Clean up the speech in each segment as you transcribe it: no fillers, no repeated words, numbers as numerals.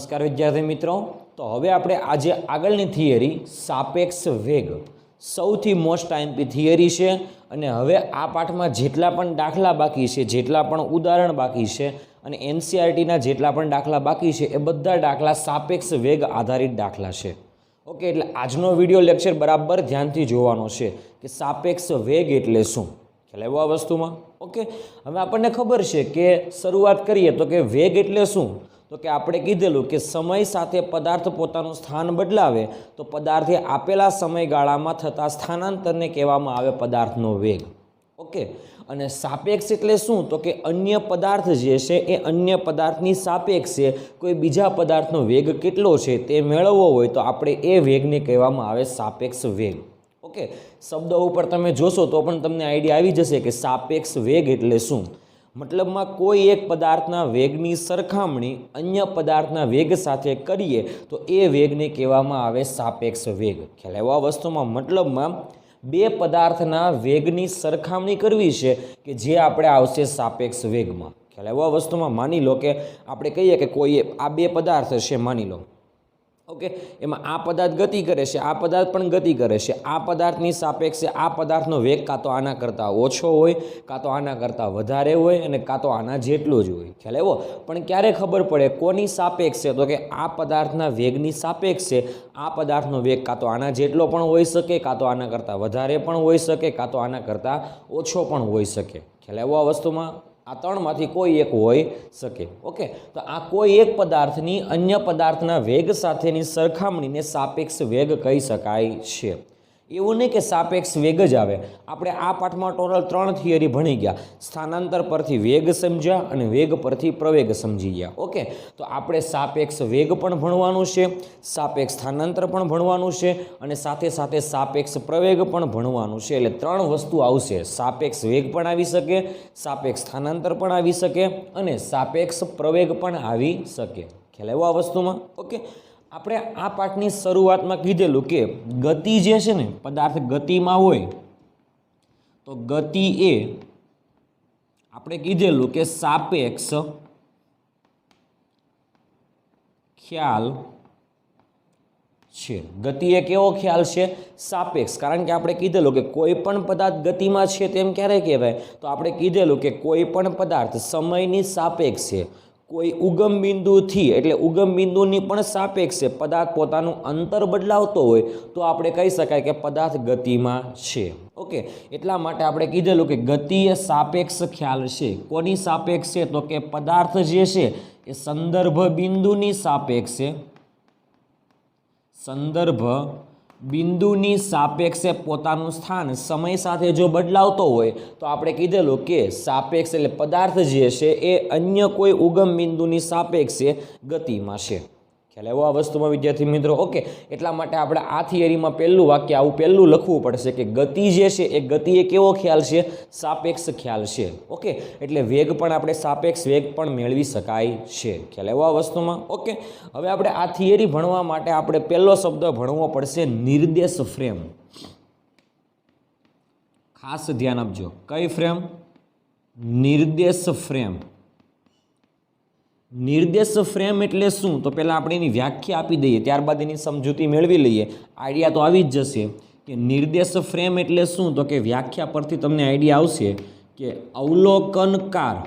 નમસ્કાર વિદ્યાર્થી મિત્રો। તો હવે આપણે આજે આગળની થિયરી સાપેક્ષ વેગ સૌથી મોસ્ટ આઈએમપી થિયરી છે અને હવે આ પાઠમાં જેટલા પણ દાખલા બાકી છે, જેટલા પણ ઉદાહરણ બાકી છે અને એનસીઈઆરટીના જેટલા પણ દાખલા બાકી છે એ બધા દાખલા સાપેક્ષ વેગ આધારિત દાખલા છે। ઓકે, એટલે આજનો વિડિયો લેક્ચર બરાબર ધ્યાનથી જોવાનો છે કે સાપેક્ષ વેગ એટલે શું, ખ્યાલ આવ્યો આ વસ્તુમાં। ઓકે, હવે આપણને ખબર છે કે શરૂઆત કરીએ તો કે વેગ એટલે શું, તો કે આપણે કીધેલું કે સમય સાથે પદાર્થ પોતાનું સ્થાન બદલાવે તો પદાર્થે આપેલા સમયગાળામાં થતા સ્થાનાંતરને કહેવામાં આવે પદાર્થનો વેગ। ઓકે, અને સાપેક્ષ એટલે શું, તો કે અન્ય પદાર્થ જે છે એ અન્ય પદાર્થની સાપેક્ષે કોઈ બીજા પદાર્થનો વેગ કેટલો છે તે મેળવવો હોય તો આપણે એ વેગને કહેવામાં આવે સાપેક્ષ વેગ। ઓકે, શબ્દો ઉપર તમે જોશો તો પણ તમને આઈડિયા આવી જશે કે સાપેક્ષ વેગ એટલે શું। મતલબમાં કોઈ એક પદાર્થના વેગની સરખામણી અન્ય પદાર્થના વેગ સાથે કરીએ તો એ વેગને કહેવામાં આવે સાપેક્ષ વેગ। ખ્યાલ આવ્યો આ વસ્તુમાં, મતલબમાં બે પદાર્થના વેગની સરખામણી કરવી છે કે જે આપણે આવશે સાપેક્ષ વેગમાં। ખ્યાલ આવ્યો આ વસ્તુમાં, માની લો કે આપણે કહીએ કે કોઈ આ બે પદાર્થ છે માની લો। ઓકે, એમાં આ પદાર્થ ગતિ કરે છે, આ પદાર્થ પણ ગતિ કરે છે। આ પદાર્થની સાપેક્ષે આ પદાર્થનો વેગ કાં તો આના કરતાં ઓછો હોય, કાં તો આના કરતાં વધારે હોય અને કાં તો આના જેટલો જ હોય। ખ્યાલ આવ્યો? પણ ક્યારે ખબર પડે કોની સાપેક્ષે, તો કે આ પદાર્થના વેગની સાપેક્ષે આ પદાર્થનો વેગ કાં તો આના જેટલો પણ હોઈ શકે, કાં તો આના કરતાં વધારે પણ હોઈ શકે, કાં તો આના કરતાં ઓછો પણ હોઈ શકે। ખ્યાલ આવ્યો આ વસ્તુમાં? આ ત્રણમાંથી કોઈ એક હોઈ શકે। ઓકે, તો આ કોઈ એક પદાર્થની અન્ય પદાર્થના વેગ સાથેની સરખામણીને સાપેક્ષ વેગ કહી શકાય છે। એવું નહીં કે સાપેક્ષ વેગ જ આવે, આપણે આ પાઠમાં ટોટલ 3 થિયરી ભણી ગયા। સ્થાનાંતર પરથી વેગ સમજ્યા અને વેગ પરથી પ્રવેગ સમજી ગયા। ઓકે, તો આપણે સાપેક્ષ વેગ પણ ભણવાનું છે, સાપેક્ષ સ્થાનાંતર પણ ભણવાનું છે અને સાથે સાથે સાપેક્ષ પ્રવેગ પણ ભણવાનું છે। એટલે 3 વસ્તુ આવશે, સાપેક્ષ વેગ પણ આવી શકે, સાપેક્ષ સ્થાનાંતર પણ આવી શકે અને સાપેક્ષ પ્રવેગ પણ આવી શકે। ખ્યાલ આવ્યો આ વસ્તુમાં? ઓકે, આપણે આ પાઠની શરૂઆતમાં કીધેલું કે ગતિ જે છે ને, પદાર્થ ગતિમાં હોય તો ગતિ એ આપણે કીધેલું કે સાપેક્ષ ખ્યાલ છે। ગતિ એ કેવો ખ્યાલ છે? સાપેક્ષ। કારણ કે આપણે કીધેલું કે કોઈ પણ પદાર્થ ગતિમાં છે તેમ ક્યારે કહેવાય, તો આપણે કીધેલું કે કોઈ પણ પદાર્થ સમયની સાપેક્ષે કોઈ ઉગમ બિંદુથી, એટલે ઉગમ બિંદુની પણ સાપેક્ષે પદાર્થ પોતાનું અંતર બદલાવતો હોય તો આપણે કહી શકાય કે પદાર્થ ગતિમાં છે। ઓકે, એટલા માટે આપણે કીધેલું કે ગતિ એ સાપેક્ષ ખ્યાલ છે। કોની સાપેક્ષે? તો કે પદાર્થ જે છે એ સંદર્ભ બિંદુની સાપેક્ષે, સંદર્ભ બિંદુની સાપેક્ષે પોતાનું સ્થાન સમય સાથે જો બદલાવતો હોય તો આપણે કીધેલું કે સાપેક્ષ એટલે પદાર્થ જે છે એ અન્ય કોઈ ઉગમ બિંદુની સાપેક્ષે ગતિમાં છે। ખ્યાલ આવ્યો આ વસ્તુમાં વિદ્યાર્થી મિત્રો? ઓકે, એટલા માટે આપણે આ થિયરીમાં પહેલું વાક્ય આવું પહેલું લખવું પડશે કે ગતિ જે છે એ ગતિ એ કેવો ખ્યાલ છે? સાપેક્ષ ખ્યાલ છે। ઓકે, એટલે વેગ પણ આપણે સાપેક્ષ વેગ પણ મેળવી શકાય છે। ખ્યાલ આવ્યો આ વસ્તુમાં? ઓકે, હવે આપણે આ થિયરી ભણવા માટે આપણે પહેલો શબ્દ ભણવો પડશે નિર્દેશ ફ્રેમ। ખાસ ધ્યાન આપજો, કઈ ફ્રેમ? નિર્દેશ ફ્રેમ। નિર્દેશ ફ્રેમ એટલે શું, તો પહેલાં આપણે એની વ્યાખ્યા આપી દઈએ, ત્યારબાદ એની સમજૂતી મેળવી લઈએ। આઈડિયા તો આવી જ જશે કે નિર્દેશ ફ્રેમ એટલે શું, તો કે વ્યાખ્યા પરથી તમને આઈડિયા આવશે કે અવલોકનકાર,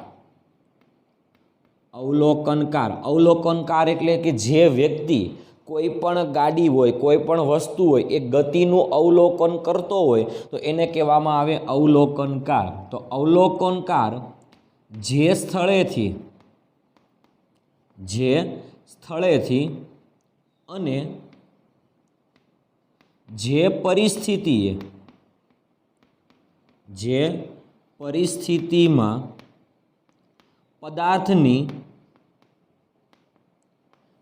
અવલોકનકાર, અવલોકનકાર એટલે કે જે વ્યક્તિ કોઈ પણ ગાડી હોય, કોઈ પણ વસ્તુ હોય એ ગતિનું અવલોકન કરતો હોય તો એને કહેવામાં આવે અવલોકનકાર। તો અવલોકનકાર જે સ્થળેથી અને જે પરિસ્થિતિમાં પદાર્થની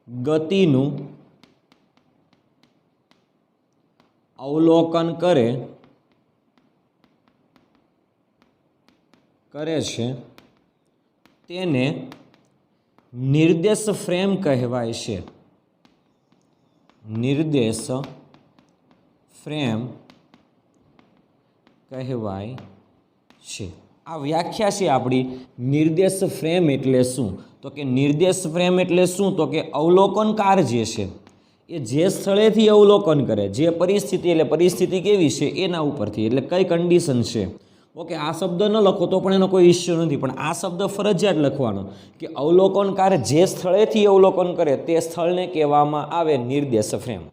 ગતિનું અવલોકન કરે છે તેને નિર્દેશ ફ્રેમ કહેવાય છે। નિર્દેશ ફ્રેમ કહેવાય છે। આ વ્યાખ્યા છે આપણી નિર્દેશ ફ્રેમ એટલે શું, તો તો કે નિર્દેશ ફ્રેમ એટલે શું? તો કે અવલોકનકાર જે છે એ જે સ્થળેથી અવલોકન કરે, જે પરિસ્થિતિ, એટલે પરિસ્થિતિ કેવી છે એના ઉપરથી, એટલે કઈ કન્ડિશન છે. ઓકે, આ શબ્દ ન લખો તો પણ એનો કોઈ ઇશ્યુ નથી, પણ આ શબ્દ ફરજિયાત લખવાનો કે અવલોકનકાર જે સ્થળેથી અવલોકન કરે તે સ્થળને કહેવામાં આવે નિર્દેશ ફ્રેમ.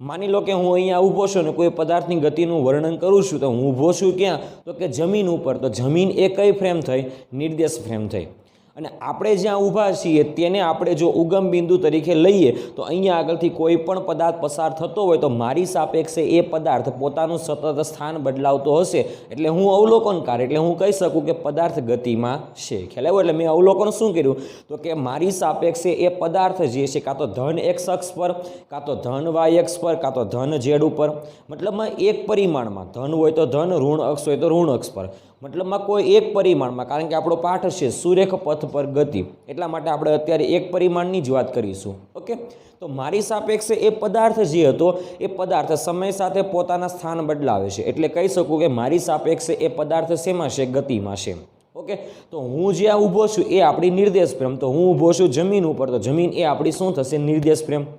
માની લો કે હું અહીંયા ઊભો છું ને કોઈ પદાર્થની ગતિનું વર્ણન કરું છું, તો હું ઊભો છું ક્યાં? તો કે જમીન ઉપર. તો જમીન એ કઈ ફ્રેમ થઈ? નિર્દેશ ફ્રેમ થઈ. અને આપણે જ્યાં ઊભા છીએ તેને આપણે જો ઉગમ બિંદુ તરીકે લઈએ તો અહીંયા આગળથી કોઈ પણ પદાર્થ પસાર થતો હોય તો મારી સાપેક્ષે એ પદાર્થ પોતાનું સતત સ્થાન બદલાવતો હશે, એટલે હું અવલોકનકાર, એટલે હું કહી શકું કે પદાર્થ ગતિમાં છે. ખ્યાલ આવ્યો? એટલે મેં અવલોકન શું કર્યું? તો કે મારી સાપેક્ષે એ પદાર્થ જે છે કાં તો ધન એક્સ અક્ષ પર, કાં તો ધન વાય અક્ષ પર, કાં તો ધન ઝેડ ઉપર, મતલબમાં એક પરિમાણમાં, ધન હોય તો ધન, ઋણ અક્ષ હોય તો ઋણ અક્ષ પર, મતલબમાં કોઈ એક પરિમાણમાં. કારણ કે આપણો પાઠ છે સુરેખ પથ પર ગતિ, એટલા માટે આપણે અત્યારે એક પરિમાણની જ વાત કરીશું. ઓકે, તો મારી સાપેક્ષે એ પદાર્થ જે હતો એ પદાર્થ સમય સાથે પોતાના સ્થાન બદલાવે છે, એટલે કહી શકું કે મારી સાપેક્ષે એ પદાર્થ શેમાં છે? ગતિમાં છે. ઓકે, તો હું જ્યાં ઊભો છું એ આપણી નિર્દેશ ફ્રેમ. તો હું ઊભો છું જમીન ઉપર, તો જમીન એ આપણી શું થશે? નિર્દેશ ફ્રેમ.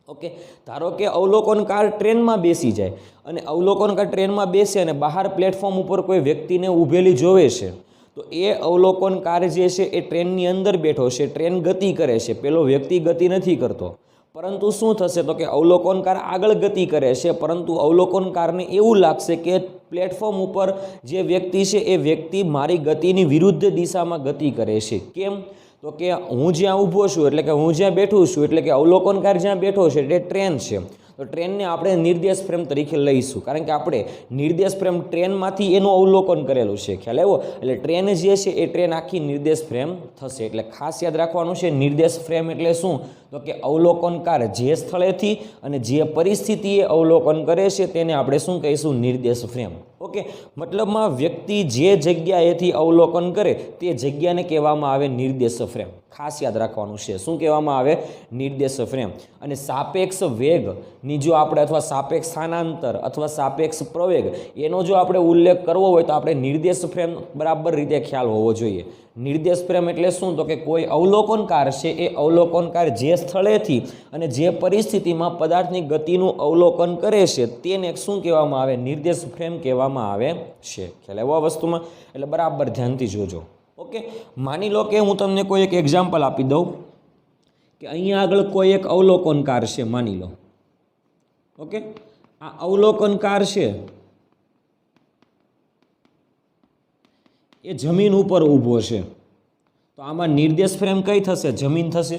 ઓકે, ધારો કે અવલોકનકાર ટ્રેનમાં બેસી જાય અને અવલોકનકાર ટ્રેનમાં બેસે અને બહાર પ્લેટફોર્મ ઉપર કોઈ વ્યક્તિને ઊભેલી જોવે છે, તો એ અવલોકનકાર જે છે એ ટ્રેનની અંદર બેઠો છે, ટ્રેન ગતિ કરે છે, પેલો વ્યક્તિ ગતિ નથી કરતો. પરંતુ શું થશે? તો કે અવલોકનકાર આગળ ગતિ કરે છે, પરંતુ અવલોકનકારને એવું લાગશે કે પ્લેટફોર્મ ઉપર જે વ્યક્તિ છે એ વ્યક્તિ મારી ગતિની વિરુદ્ધ દિશામાં ગતિ કરે છે. કેમ? તો કે હું જ્યાં ઊભો છું, એટલે કે હું જ્યાં બેઠું છું, એટલે કે અવલોકનકાર જ્યાં બેઠો છે એટલે ટ્રેન છે, તો ટ્રેનને આપણે નિર્દેશ ફ્રેમ તરીકે લઈશું, કારણ કે આપણે નિર્દેશ ફ્રેમ ટ્રેનમાંથી એનું અવલોકન કરેલું છે. ખ્યાલ આવ્યો? એટલે ટ્રેન જે છે એ ટ્રેન આખી નિર્દેશ ફ્રેમ થશે. એટલે ખાસ યાદ રાખવાનું છે, નિર્દેશ ફ્રેમ એટલે શું? તો કે અવલોકનકાર જે સ્થળેથી અને જે પરિસ્થિતિએ અવલોકન કરે છે તેને આપણે શું કહીશું? નિર્દેશ ફ્રેમ. ઓકે, મતલબમાં વ્યક્તિ જે જગ્યાએથી અવલોકન કરે તે જગ્યાને કહેવામાં આવે નિર્દેશ ફ્રેમ. ખાસ યાદ રાખવાનું છે, શું કહેવામાં આવે? નિર્દેશ ફ્રેમ. અને સાપેક્ષ વેગની જો આપણે, અથવા સાપેક્ષ સ્થાનાંતર અથવા સાપેક્ષ પ્રવેગ, એનો જો આપણે ઉલ્લેખ કરવો હોય તો આપણે નિર્દેશ ફ્રેમ બરાબર રીતે ખ્યાલ હોવો જોઈએ. નિર્દેશ ફ્રેમ એટલે શું? તો કે કોઈ અવલોકનકાર છે એ અવલોકનકાર જે સ્થળેથી અને જે પરિસ્થિતિમાં પદાર્થની ગતિનું અવલોકન કરે છે તેને શું કહેવામાં આવે? નિર્દેશ ફ્રેમ કહેવામાં આવે છે. ખ્યાલ આવ્યો આ વસ્તુમાં? એટલે બરાબર ધ્યાનથી જોજો. ઓકે, માની લો કે હું તમને કોઈ એક એક્ઝામ્પલ આપી દઉં કે અહીંયા આગળ કોઈ એક અવલોકનકાર છે, માની લો. ઓકે, આ અવલોકનકાર છે એ જમીન ઉપર ઊભો છે, તો આમાં નિર્દેશ ફ્રેમ કઈ થશે? જમીન થશે.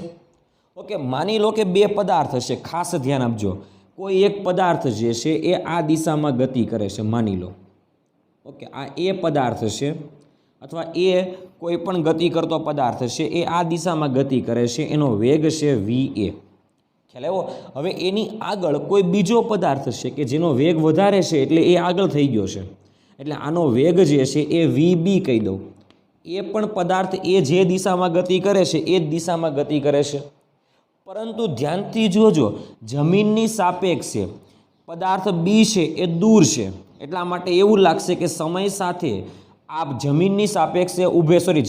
ઓકે, માની લો કે બે પદાર્થ છે, ખાસ ધ્યાન આપજો. કોઈ એક પદાર્થ જે છે એ આ દિશામાં ગતિ કરે છે, માની લો. ઓકે, આ એ પદાર્થ છે અથવા એ કોઈ પણ ગતિ કરતો પદાર્થ છે એ આ દિશામાં ગતિ કરે છે, એનો વેગ છે VA. ખ્યાલ આવ્યો? હવે એની આગળ કોઈ બીજો પદાર્થ છે કે જેનો વેગ વધારે છે, એટલે એ આગળ થઈ ગયો છે, એટલે આનો વેગ જે છે એ VB કહી દઉં. એ પણ પદાર્થ એ જે દિશામાં ગતિ કરે છે એ જ દિશામાં ગતિ કરે છે. પરંતુ ધ્યાનથી જોજો, જમીનની સાપેક્ષે પદાર્થ બી છે એ દૂર છે, એટલા માટે એવું લાગશે કે સમય સાથે આ જમીનની સાપેક્ષે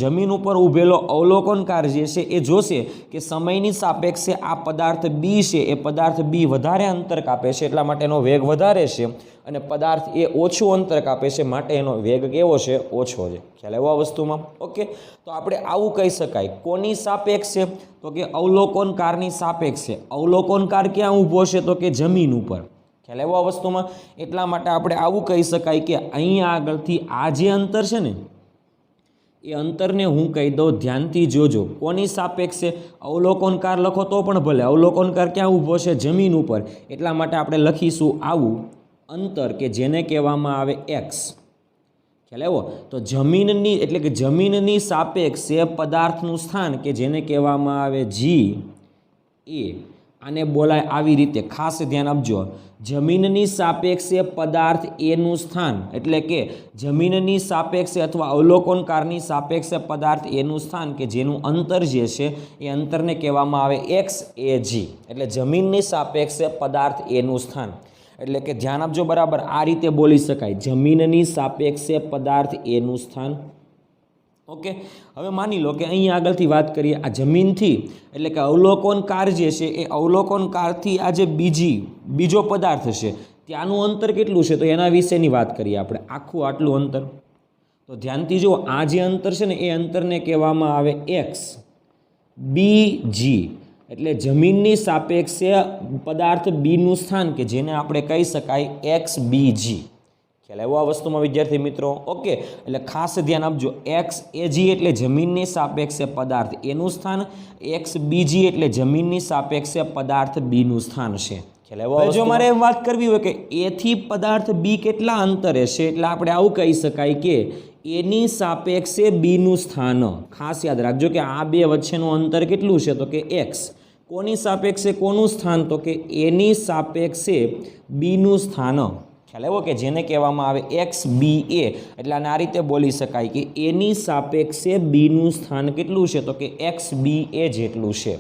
જમીન ઉપર ઊભેલો અવલોકનકાર જે છે એ જોશે કે સમયની સાપેક્ષે આ પદાર્થ બી છે એ પદાર્થ બી વધારે અંતર કાપે છે, એટલા માટે એનો વેગ વધારે છે, અને પદાર્થ એ ઓછું અંતર કાપે છે, માટે એનો વેગ કેવો છે? ઓછો છે. ખ્યાલ આવ્યો આ વસ્તુમાં? ઓકે, તો આપણે આવું કહી શકાય. કોની સાપેક્ષે? તો કે અવલોકનકારની સાપેક્ષે. અવલોકનકાર ક્યાં ઊભો છે? તો કે જમીન ઉપર. ખ્યાલ આવ્યો આ વસ્તુમાં? એટલા માટે આપણે આવું કહી શકાય કે અહીંયા આગળથી આ જે અંતર છે ને એ અંતરને હું કહી દઉં, ધ્યાનથી જોજો, કોની સાપેક્ષે? અવલોકનકાર લખો તો પણ ભલે, અવલોકનકાર ક્યાં ઊભો છે? જમીન ઉપર. એટલા માટે આપણે લખીશું આવું અંતર કે જેને કહેવામાં આવે x. ખ્યાલ આવ્યો? તો જમીનની, એટલે કે જમીનની સાપેક્ષે પદાર્થનું સ્થાન કે જેને કહેવામાં આવે GA, આને બોલાય આવી રીતે. ખાસ ધ્યાન આપજો, જમીનની સાપેક્ષે પદાર્થ એનું સ્થાન, એટલે કે જમીનની સાપેક્ષે અથવા અવલોકનકારની સાપેક્ષે પદાર્થ એનું સ્થાન કે જેનું અંતર જે છે એ અંતરને કહેવામાં આવે XAG. એટલે જમીનની સાપેક્ષે પદાર્થ એનું સ્થાન, એટલે કે ધ્યાન આપજો બરાબર, આ રીતે બોલી શકાય, જમીનની સાપેક્ષે પદાર્થ એનું સ્થાન. ઓકે, હવે માની લો કે અહીં આગળથી વાત કરીએ આ જમીનથી એટલે કે અવલોકનકાર જે છે એ અવલોકનકારથી આ જે બીજો પદાર્થ છે ત્યાંનું અંતર કેટલું છે તો એના વિશેની વાત કરીએ આપણે. આખું આટલું અંતર તો ધ્યાનથી જુઓ, આ જે અંતર છે ને એ અંતરને કહેવામાં આવે એક્સ બી જી, એટલે જમીનની સાપેક્ષે પદાર્થ બીનું સ્થાન કે જેને આપણે કહી શકાય એક્સ બી જી. ખ્યાલ આવ્યો આ વસ્તુમાં વિદ્યાર્થી મિત્રો? ઓકે, એટલે ખાસ ધ્યાન આપજો, એક્સ એ જી એટલે જમીનની સાપેક્ષે પદાર્થ એનું સ્થાન, એક્સ બીજી એટલે જમીનની સાપેક્ષે પદાર્થ બીનું સ્થાન છે. ખ્યાલ આવ્યો? જો મારે વાત કરવી હોય કે એથી પદાર્થ બી કેટલા અંતરે છે એટલે આપણે આવું કહી શકાય કે એની સાપેક્ષે બીનું સ્થાન. ખાસ યાદ રાખજો કે આ બે વચ્ચેનું અંતર કેટલું છે તો કે એક્સ. કોની સાપેક્ષે કોનું સ્થાન તો કે એની સાપેક્ષે બીનું સ્થાન. ખ્યાલ આવ્યો કે જેને કહેવામાં આવે એક્સ બી એ, એટલે આને આ રીતે બોલી શકાય કે એની સાપેક્ષે બીનું સ્થાન કેટલું છે તો કે એક્સ બી એ જેટલું છે.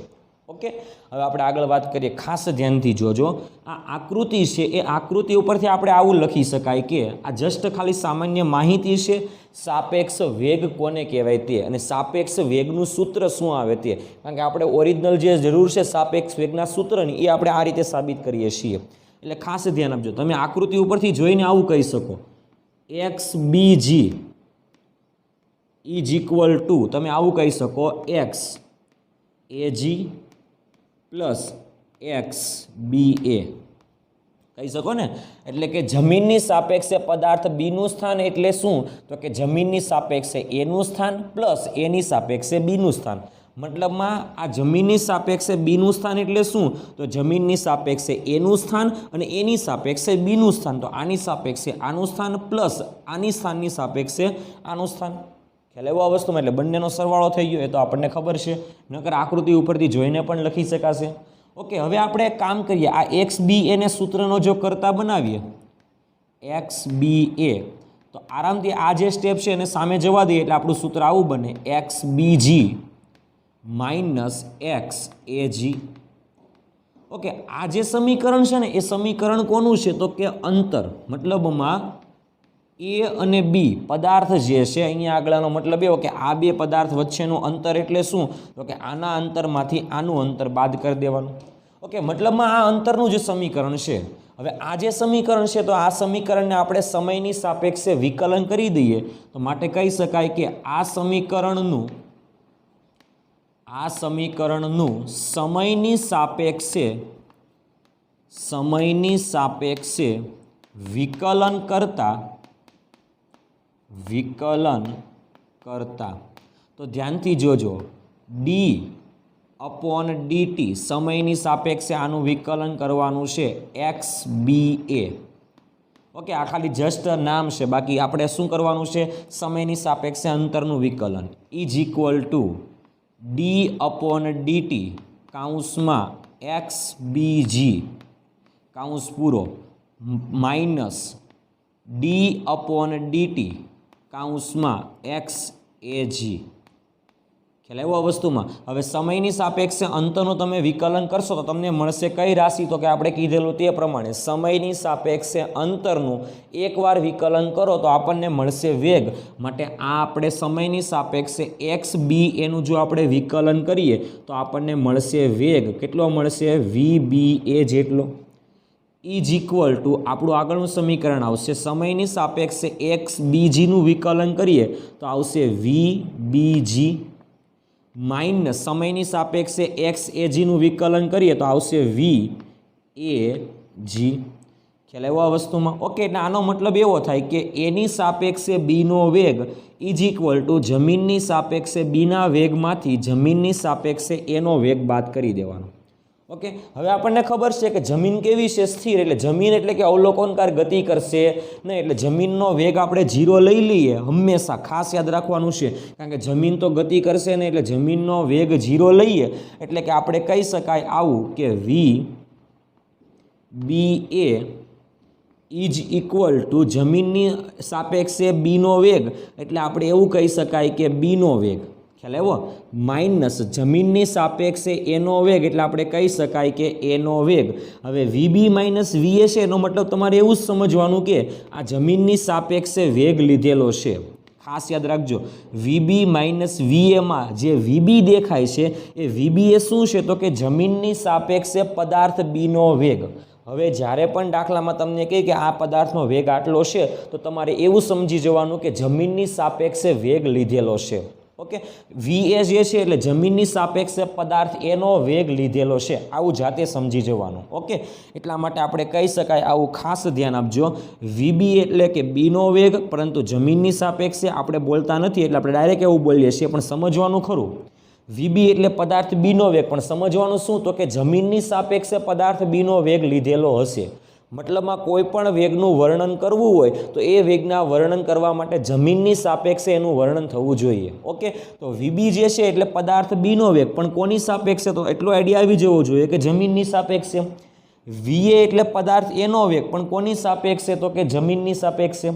ઓકે, હવે આપણે આગળ વાત કરીએ. ખાસ ધ્યાનથી જોજો, આ આકૃતિ છે એ આકૃતિ ઉપરથી આપણે આવું લખી શકાય કે આ જસ્ટ ખાલી સામાન્ય માહિતી છે, સાપેક્ષ વેગ કોને કહેવાય તે અને સાપેક્ષ વેગનું સૂત્ર શું આવે તે. કારણ કે આપણે ઓરિજિનલ જે જરૂર છે સાપેક્ષ વેગના સૂત્રની એ આપણે આ રીતે સાબિત કરીએ છીએ. એટલે ખાસ ધ્યાન આપજો, તમે આકૃતિ ઉપરથી જોઈને આવું કહી શકો x B g is equal to, તમે આવું કહી શકો એક્સ એ જી પ્લસ એક્સ બી એ કહી શકો ને. એટલે કે જમીનની સાપેક્ષે પદાર્થ બીનું સ્થાન એટલે શું તો કે જમીનની સાપેક્ષે એનું સ્થાન પ્લસ એની સાપેક્ષે બીનું સ્થાન. મતલબમાં આ જમીનની સાપેક્ષે બીનું સ્થાન એટલે શું તો જમીનની સાપેક્ષે એનું સ્થાન અને એની સાપેક્ષે બીનું સ્થાન, તો આની સાપેક્ષે આનું સ્થાન પ્લસ આની સ્થાનની સાપેક્ષે આનું સ્થાન. ખ્યાલ આવ્યો આ વસ્તુમાં? એટલે બંનેનો સરવાળો થઈ ગયો એ તો આપણને ખબર છે, નકર આકૃતિ ઉપરથી જોઈને પણ લખી શકાશે. ઓકે, હવે આપણે એક કામ કરીએ, આ એક્સ બી એને સૂત્રનો જો કરતા બનાવીએ એક્સ બી એ, તો આરામથી આ જે સ્ટેપ છે એને સામે જવા દઈએ એટલે આપણું સૂત્ર આવું બને એક્સ બી જી માઇનસ એક્સ એ જી. ઓકે, આ જે સમીકરણ છે ને એ સમીકરણ કોનું છે તો કે અંતર, મતલબમાં એ અને બી પદાર્થ જે છે અહીંયા આગળનો મતલબ એવો કે આ બે પદાર્થ વચ્ચેનું અંતર એટલે શું તો કે આના અંતરમાંથી આનું અંતર બાદ કરી દેવાનું. ઓકે, મતલબમાં આ અંતરનું જે સમીકરણ છે. હવે આ જે સમીકરણ છે તો આ સમીકરણને આપણે સમયની સાપેક્ષે વિકલન કરી દઈએ તો માટે કહી શકાય કે આ સમીકરણનું સમયની સાપેક્ષે વિકલન કરતા તો ધ્યાનથી જોજો ડી અપોન ડીટી સમયની સાપેક્ષે આનું વિકલન કરવાનું છે એક્સ બી એ. ઓકે, આ ખાલી જસ્ટ નામ છે, બાકી આપણે શું કરવાનું છે સમયની સાપેક્ષે અંતરનું વિકલન is equal to d upon dt કાઉન્સમાં એક્સ બી જી કાઉન્સ પૂરો માઇનસ ડી અપોન ડીટી કાઉન્સમાં એક્સ એ જી. ખ્યાલ આવ્યો આ વસ્તુમાં? હવે સમયની સાપેક્ષે અંતરનું તમે વિકલન કરશો તો તમને મળશે કઈ રાશિ તો કે આપણે કીધેલું તે પ્રમાણે સમયની સાપેક્ષે અંતરનું એકવાર વિકલન કરો તો આપણને મળશે વેગ. માટે આ આપણે સમયની સાપેક્ષે એક્સ બી એનું જો આપણે વિકલન કરીએ તો આપણને મળશે વેગ. કેટલો મળશે? વી બી એ જેટલો. ઇઝ ઇક્વલ ટુ આપણું આગળનું સમીકરણ આવશે સમયની સાપેક્ષે એક્સ બીજીનું વિકલન કરીએ તો આવશે વી બી જી માઇનસ સમયની સાપેક્ષે એક્સ એ જીનું વિકલન કરીએ તો આવશે વી એ જી. ખ્યાલ આવ્યો આ વસ્તુમાં? ઓકે, એટલે આનો મતલબ એવો થાય કે એની સાપેક્ષે બીનો વેગ ઇઝ ઇક્વલ ટુ જમીનની સાપેક્ષે બીના વેગમાંથી જમીનની સાપેક્ષે એનો વેગ બાદ કરી દેવાનો. ઓકે, હવે આપણને ખબર છે કે જમીન કેવી છે? સ્થિર. એટલે જમીન એટલે કે અવલોકનકાર ગતિ કરશે નહીં, એટલે જમીનનો વેગ આપણે 0 લઈ લઈએ હંમેશા. ખાસ યાદ રાખવાનું છે, કારણ કે જમીન તો ગતિ કરશે નહીં, એટલે જમીનનો વેગ 0 લઈએ એટલે કે આપણે કહી શકાય આવું કે વી બી એ ઇઝ ઇક્વલ ટુ જમીનની સાપેક્ષે બીનો વેગ એટલે આપણે એવું કહી શકાય કે બીનો વેગ. ખ્યાલ આવ્યો? માઇનસ જમીનની સાપેક્ષે એનો વેગ એટલે આપણે કહી શકાય કે એનો વેગ. હવે વીબી માઇનસ વીએ છે એનો મતલબ તમારે એવું જ સમજવાનું કે આ જમીનની સાપેક્ષે વેગ લીધેલો છે. ખાસ યાદ રાખજો, વીબી માઇનસ વીએમાં જે વીબી દેખાય છે એ વીબી એ શું છે તો કે જમીનની સાપેક્ષે પદાર્થ બીનો વેગ. હવે જ્યારે પણ દાખલામાં તમને કહે કે આ પદાર્થનો વેગ આટલો છે તો તમારે એવું સમજી જવાનું કે જમીનની સાપેક્ષે વેગ લીધેલો છે. ઓકે, વી એ જે છે એટલે જમીનની સાપેક્ષે પદાર્થ એનો વેગ લીધેલો છે, આવું જાતે સમજી જવાનું. ઓકે, એટલા માટે આપણે કહી શકાય, આવું ખાસ ધ્યાન આપજો, વીબી એટલે કે બીનો વેગ, પરંતુ જમીનની સાપેક્ષે આપણે બોલતા નથી એટલે આપણે ડાયરેક્ટ એવું બોલીએ છીએ, પણ સમજવાનું ખરું. વીબી એટલે પદાર્થ બીનો વેગ, પણ સમજવાનું શું તો કે જમીનની સાપેક્ષે પદાર્થ બીનો વેગ લીધેલો હશે. મતલબમાં કોઈ પણ વેગનું વર્ણન કરવું હોય તો એ વેગના વર્ણન કરવા માટે જમીનની સાપેક્ષે એનું વર્ણન થવું જોઈએ. ઓકે, તો વીબી જે છે એટલે પદાર્થ બીનો વેગ, પણ કોની સાપેક્ષે, તો એટલો આઈડિયા આવી જવો જોઈએ કે જમીનની સાપેક્ષે. વીએ એટલે પદાર્થ એનો વેગ, પણ કોની સાપેક્ષે તો કે જમીનની સાપેક્ષે.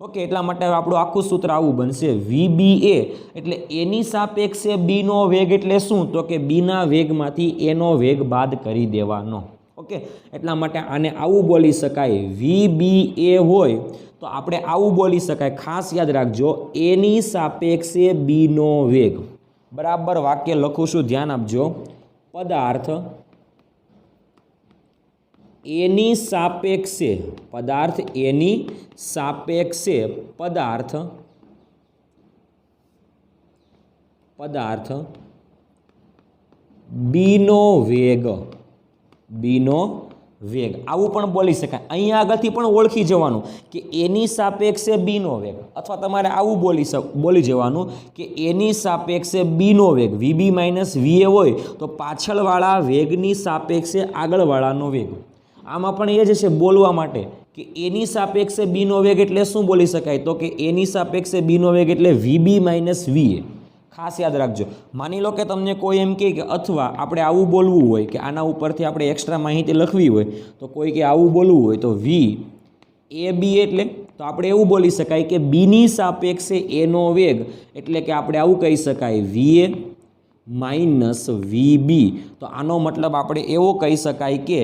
ઓકે, એટલા માટે આપણું આખું સૂત્ર આવું બનશે, વીબી એ એટલે એની સાપેક્ષે બીનો વેગ એટલે શું તો કે બીના વેગમાંથી એનો વેગ બાદ કરી દેવાનો. ઓકે, એટલા માટે આને આવું બોલી શકાય, વીબી એ હોય તો આપણે આવું બોલી શકાય, ખાસ યાદ રાખજો, એની સાપેક્ષે બીનો વેગ. બરાબર વાક્ય લખું છું, ધ્યાન આપજો, પદાર્થ એની સાપેક્ષે, પદાર્થ એની સાપેક્ષે પદાર્થ બીનો વેગ, બીનો વેગ આવું પણ બોલી શકાય. અહીંયા આગળથી પણ ઓળખી જવાનું કે એની સાપેક્ષે બીનો વેગ, અથવા તમારે આવું બોલી જવાનું કે એની સાપેક્ષે બીનો વેગ, વીબી માઇનસ વીએ હોય તો પાછળવાળા વેગની સાપેક્ષે આગળવાળાનો વેગ. આમાં પણ એ જ છે બોલવા માટે કે એની સાપેક્ષે બીનો વેગ એટલે શું બોલી શકાય તો કે એની સાપેક્ષે બીનો વેગ એટલે વીબી માઇનસ વીએ. ખાસ યાદ રાખજો, માની લો કે તમને કોઈ એમ કહે કે અથવા આપણે આવું બોલવું હોય કે આના ઉપરથી આપણે એક્સ્ટ્રા માહિતી લખવી હોય તો કોઈ કે આવું બોલવું હોય તો વી એ બી એટલે તો આપણે એવું બોલી શકાય કે બીની સાપેક્ષે એનો વેગ એટલે કે આપણે આવું કહી શકાય વીએ માઇનસ વીબી. તો આનો મતલબ આપણે એવો કહી શકાય કે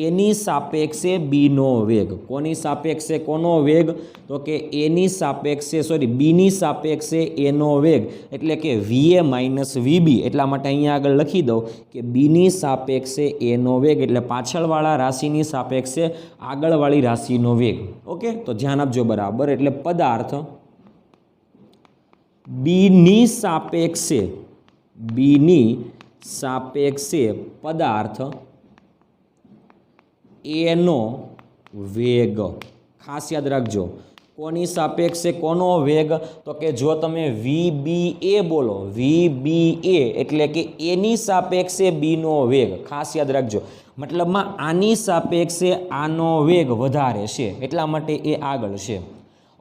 એની સાપેક્ષે બીનો વેગ. કોની સાપેક્ષે કોનો વેગ તો કે એની સાપેક્ષે બીની સાપેક્ષે એનો વેગ એટલે કે વીએ માઇનસ વીબી. એટલા માટે અહીંયા આગળ લખી દઉં કે બીની સાપેક્ષે એનો વેગ એટલે પાછળવાળા રાશિની સાપેક્ષે આગળવાળી રાશિનો વેગ. ઓકે, તો ધ્યાન આપજો બરાબર. એટલે પદાર્થ બીની સાપેક્ષે પદાર્થ એનો વેગ. ખાસ યાદ રાખજો, કોની સાપેક્ષે કોનો વેગ તો કે જો તમે વીબીએ બોલો, વીબીએ એટલે કે એની સાપેક્ષે બીનો વેગ. ખાસ યાદ રાખજો, મતલબમાં આની સાપેક્ષે આનો વેગ વધારે છે એટલા માટે એ આગળ છે.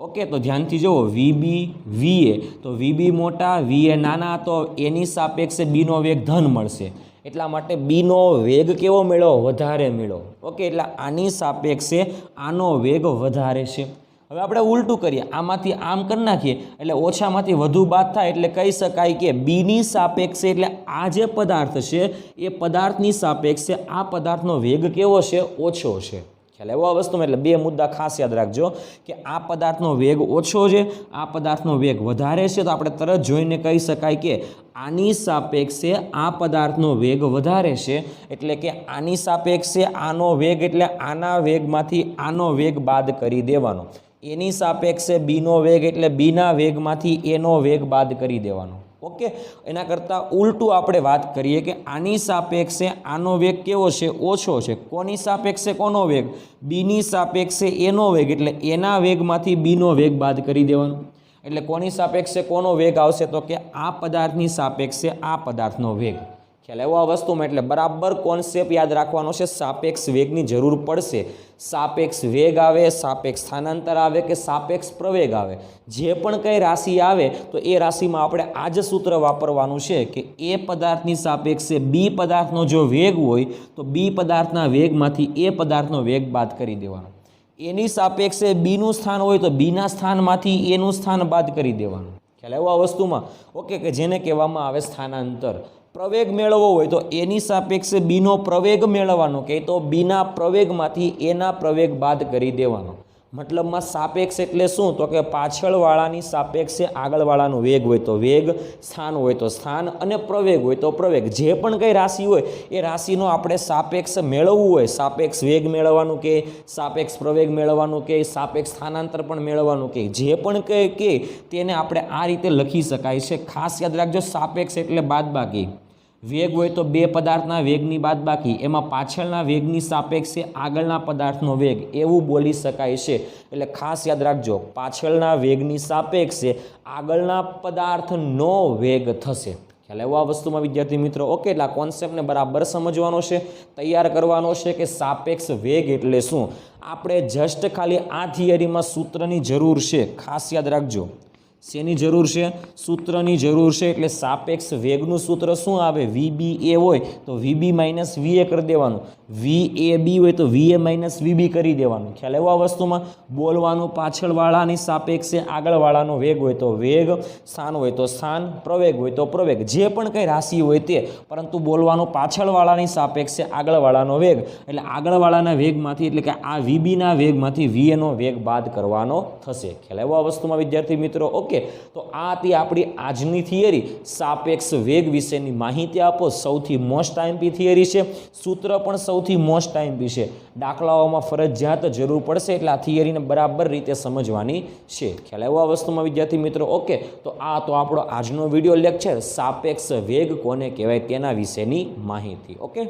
ઓકે, તો ધ્યાનથી જુઓ, વીબી વીએ તો વીબી મોટા વીએ નાના, તો એની સાપેક્ષે બીનો વેગ ધન મળશે એટલા માટે બીનો વેગ કેવો મેળવો વધારે મેળવો. ઓકે, એટલે આની સાપેક્ષે આનો વેગ વધારે છે. હવે આપણે ઉલટું કરીએ, આમાંથી આમ કરી નાખીએ એટલે ઓછામાંથી વધુ બાદ થાય એટલે કહી શકાય કે બીની સાપેક્ષે એટલે આ જે પદાર્થ છે એ પદાર્થની સાપેક્ષે આ પદાર્થનો વેગ કેવો છે ઓછો છે. ખ્યાલ એવો આ વસ્તુમાં એટલે બે મુદ્દા ખાસ યાદ રાખજો કે આ પદાર્થનો વેગ ઓછો છે, આ પદાર્થનો વેગ વધારે છે, તો આપણે તરત જોઈને કહી શકાય કે આની સાપેક્ષે આ પદાર્થનો વેગ વધારે છે એટલે કે આની સાપેક્ષે આનો વેગ એટલે આના વેગમાંથી આનો વેગ બાદ કરી દેવાનો. એની સાપેક્ષે બીનો વેગ એટલે બીના વેગમાંથી એનો વેગ બાદ કરી દેવાનો. ઓકે, એના કરતાં ઉલટું આપણે વાત કરીએ કે આની સાપેક્ષે આનો વેગ કેવો છે ઓછો છે. કોની સાપેક્ષે કોનો વેગ? બીની સાપેક્ષે એનો વેગ એટલે એના વેગમાંથી બીનો વેગ બાદ કરી દેવાનો. એટલે કોની સાપેક્ષે કોનો વેગ આવશે તો કે આ પદાર્થની સાપેક્ષે આ પદાર્થનો વેગ. ખ્યાલ એવો આ વસ્તુમાં એટલે બરાબર કોન્સેપ્ટ યાદ રાખવાનો છે. સાપેક્ષ વેગની જરૂર પડશે. સાપેક્ષ વેગ આવે, સાપેક્ષ સ્થાનાંતર આવે કે સાપેક્ષ પ્રવેગ આવે, જે પણ કંઈ રાશિ આવે તો એ રાશિમાં આપણે આ જ સૂત્ર વાપરવાનું છે કે એ પદાર્થની સાપેક્ષે બી પદાર્થનો જો વેગ હોય તો બી પદાર્થના વેગમાંથી એ પદાર્થનો વેગ બાદ કરી દેવાનો. એની સાપેક્ષે બીનું સ્થાન હોય તો બીના સ્થાનમાંથી એનું સ્થાન બાદ કરી દેવાનું. ખ્યાલ એવો આ વસ્તુમાં. ઓકે, કે જેને કહેવામાં આવે સ્થાનાંતર. પ્રવેગ મેળવવો હોય તો એની સાપેક્ષે બીનો પ્રવેગ મેળવવાનો કે તો બીના પ્રવેગમાંથી એના પ્રવેગ બાદ કરી દેવાનો. મતલબમાં સાપેક્ષ એટલે શું? તો કે પાછળવાળાની સાપેક્ષે આગળવાળાનો વેગ હોય તો વેગ, સ્થાન હોય તો સ્થાન અને પ્રવેગ હોય તો પ્રવેગ. જે પણ કંઈ રાશિ હોય એ રાશિનો આપણે સાપેક્ષ મેળવવું હોય, સાપેક્ષ વેગ મેળવવાનું કે સાપેક્ષ પ્રવેગ મેળવવાનું કે સાપેક્ષ સ્થાનાંતર પણ મેળવવાનું કે જે પણ કે તેને આપણે આ રીતે લખી શકાય છે. ખાસ યાદ રાખજો, સાપેક્ષ એટલે બાદબાકી. વેગ હોય તો બે પદાર્થના વેગની બાદબાકી, એમાં પાછળના વેગની સાપેક્ષે આગળના પદાર્થનો વેગ, એવું બોલી શકાય છે. એટલે ખાસ યાદ રાખજો, પાછળના વેગની સાપેક્ષે આગળના પદાર્થનો વેગ થશે. ખ્યાલ આવ્યો આ વસ્તુમાં વિદ્યાર્થી મિત્રો? ઓકે, એટલે આ કોન્સેપ્ટને બરાબર સમજવાનો છે, તૈયાર કરવાનો છે કે સાપેક્ષ વેગ એટલે શું. આપણે જસ્ટ ખાલી આ થિયરીમાં સૂત્રની જરૂર છે. ખાસ યાદ રાખજો, શેની જરૂર છે? સૂત્રની જરૂર છે. એટલે સાપેક્ષ વેગનું સૂત્ર શું આવે? VBA હોય તો VB માઇનસ VA કરી દેવાનું, VAB હોય તો VA માઇનસ VB કરી દેવાનું. ખ્યાલ આવ્યો આ વસ્તુમાં? બોલવાનું પાછળવાળાની સાપેક્ષે આગળવાળાનો વેગ હોય તો વેગ, સ્થાન હોય તો સ્થાન, પ્રવેગ હોય તો પ્રવેગ, જે પણ કંઈ રાશિ હોય તે, પરંતુ બોલવાનું પાછળવાળાની સાપેક્ષે આગળવાળાનો વેગ. એટલે આગળવાળાના વેગમાંથી, એટલે કે આ VBના વેગમાંથી VAનો વેગ બાદ કરવાનો થશે. ખ્યાલ આવ્યો આ વસ્તુમાં વિદ્યાર્થી મિત્રો? ઓકે, તો આ હતી આપણી આજની થિયરી, સાપેક્ષ વેગ વિશેની માહિતી આપો. સૌથી મોસ્ટ આઈએમપી થિયરી છે, સૂત્ર પણ સૌથી મોસ્ટ આઈએમપી છે. દાખલાઓમાં ફરજિયાત જરૂર પડશે, એટલે આ થિયરીને બરાબર રીતે સમજવાની છે. ખ્યાલ આવ્યો આ વસ્તુમાં વિદ્યાર્થી મિત્રો? ઓકે, તો આ તો આપણો આજનો વિડીયો લેક્ચર, સાપેક્ષ વેગ કોને કહેવાય તેના વિશેની માહિતી. ઓકે.